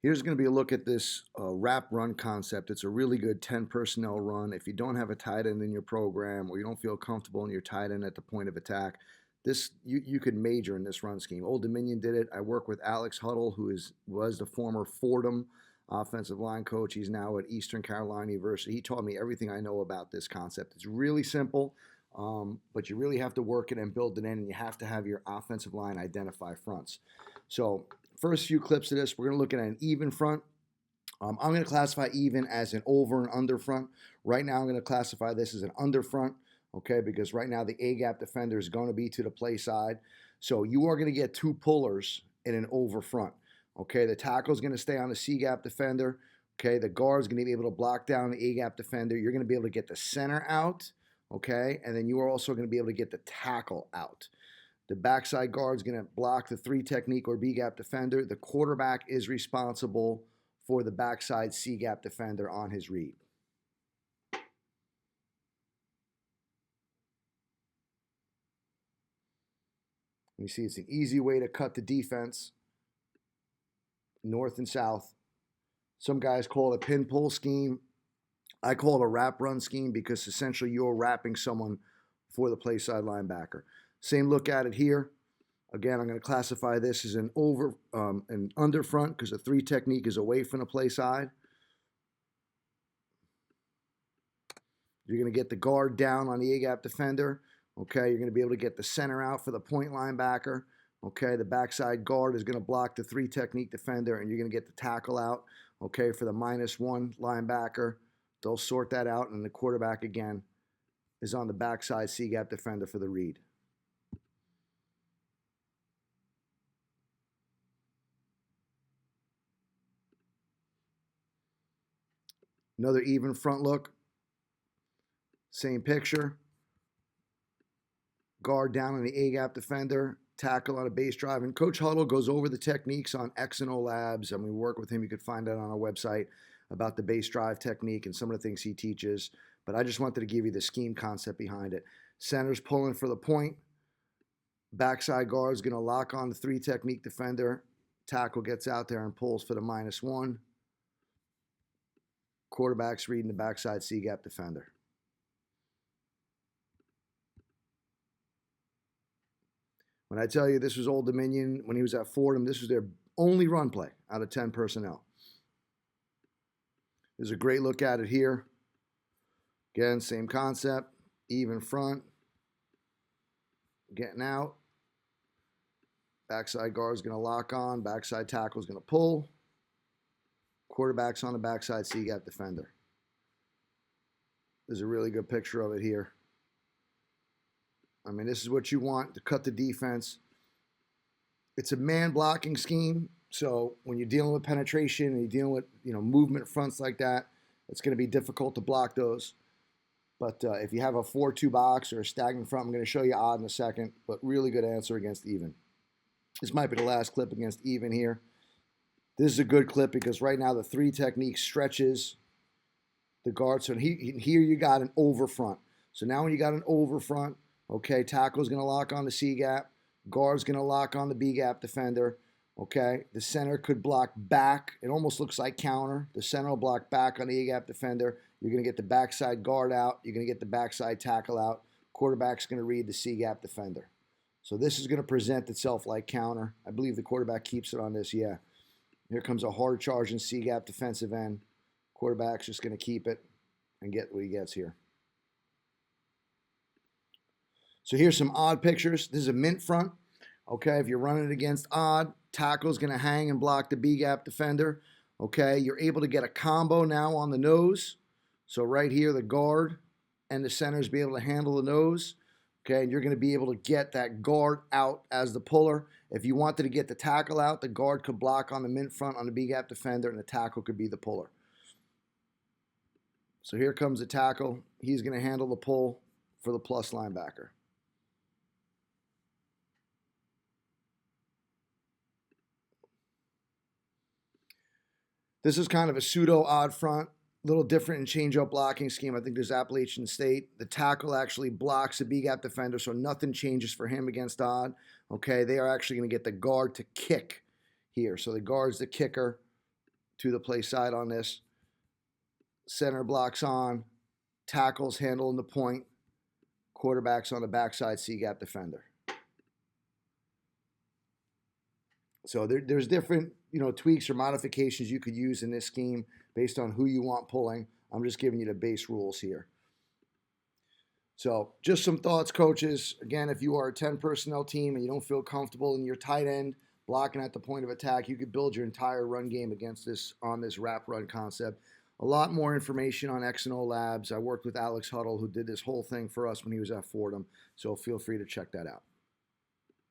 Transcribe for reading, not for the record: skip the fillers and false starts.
Here's going to be a look at this wrap run concept. It's a really good 10 personnel run. If you don't have a tight end in your program or you don't feel comfortable in your tight end at the point of attack, this you could major in this run scheme. Old Dominion did it. I work with Alex Huddle, who was the former Fordham offensive line coach. He's now at Eastern Carolina University. He taught me everything I know about this concept. It's really simple, but you really have to work it and build it in, and you have to have your offensive line identify fronts. So first few clips of this, we're going to look at an even front. I'm going to classify even as an over and under front. Right now, I'm going to classify this as an under front, okay, because right now the A-gap defender is going to be to the play side. So you are going to get two pullers in an over front, okay? The tackle is going to stay on the C-gap defender, okay? The guard is going to be able to block down the A-gap defender. You're going to be able to get the center out, okay? And then you are also going to be able to get the tackle out. The backside guard is going to block the three technique or B-gap defender. The quarterback is responsible for the backside C-gap defender on his read. You see, it's an easy way to cut the defense, north and south. Some guys call it a pin pull scheme. I call it a wrap run scheme because essentially you're wrapping someone for the play side linebacker. Same look at it here. Again, I'm going to classify this as an over, an under front because the three technique is away from the play side. You're going to get the guard down on the A-gap defender. Okay, you're going to be able to get the center out for the point linebacker. Okay, the backside guard is going to block the three technique defender, and you're going to get the tackle out. Okay, for the -1 linebacker, they'll sort that out, and the quarterback again is on the backside C-gap defender for the read. Another even front look. Same picture. Guard down on the A-gap defender, tackle on a base drive. And Coach Huddle goes over the techniques on X&O Labs. We work with him. You could find that on our website about the base drive technique and some of the things he teaches. But I just wanted to give you the scheme concept behind it. Center's pulling for the point. Backside guard's going to lock on the three technique defender. Tackle gets out there and pulls for the -1. Quarterback's reading the backside C-gap defender. When I tell you this was Old Dominion, when he was at Fordham, this was their only run play out of 10 personnel. There's a great look at it here. Again, same concept, even front, getting out. Backside guard is going to lock on, backside tackle is going to pull. Quarterback's on the backside C-gap defender. There's a really good picture of it here. This is what you want to cut the defense. It's a man blocking scheme, so when you're dealing with penetration and you're dealing with movement fronts like that, it's going to be difficult to block those. But if you have a 4-2 box or a stagnant front, I'm going to show you odd in a second, but really good answer against even. This might be the last clip against even here. This is a good clip because right now the three technique stretches the guard. So here you got an over front. So now when you got an over front, okay, tackle's going to lock on the C-gap. Guard's going to lock on the B-gap defender. Okay, the center could block back. It almost looks like counter. The center will block back on the A-gap defender. You're going to get the backside guard out. You're going to get the backside tackle out. Quarterback's going to read the C-gap defender. So this is going to present itself like counter. I believe the quarterback keeps it on this, yeah. Here comes a hard charging C-gap defensive end. Quarterback's just going to keep it and get what he gets here. So here's some odd pictures. This is a mint front. Okay, if you're running it against odd, tackle's going to hang and block the B-gap defender. Okay, you're able to get a combo now on the nose. So right here, the guard and the centers be able to handle the nose. Okay, and you're going to be able to get that guard out as the puller. If you wanted to get the tackle out, the guard could block on the mint front on the B-gap defender, and the tackle could be the puller. So here comes the tackle. He's going to handle the pull for the plus linebacker. This is kind of a pseudo odd front, a little different in change-up blocking scheme. I think there's Appalachian State. The tackle actually blocks a B-gap defender, so nothing changes for him against odd. Okay, they are actually going to get the guard to kick here. So the guard's the kicker. to the play side on this. Center blocks on, tackles handling the point, quarterbacks on the backside, C-gap defender. So there's different, tweaks or modifications you could use in this scheme based on who you want pulling. I'm just giving you the base rules here. So just some thoughts, coaches. Again, if you are a 10 personnel team and you don't feel comfortable in your tight end blocking at the point of attack, you could build your entire run game against this on this wrap run concept. A lot more information on X&O Labs. I worked with Alex Huddle, who did this whole thing for us when he was at Fordham. So feel free to check that out.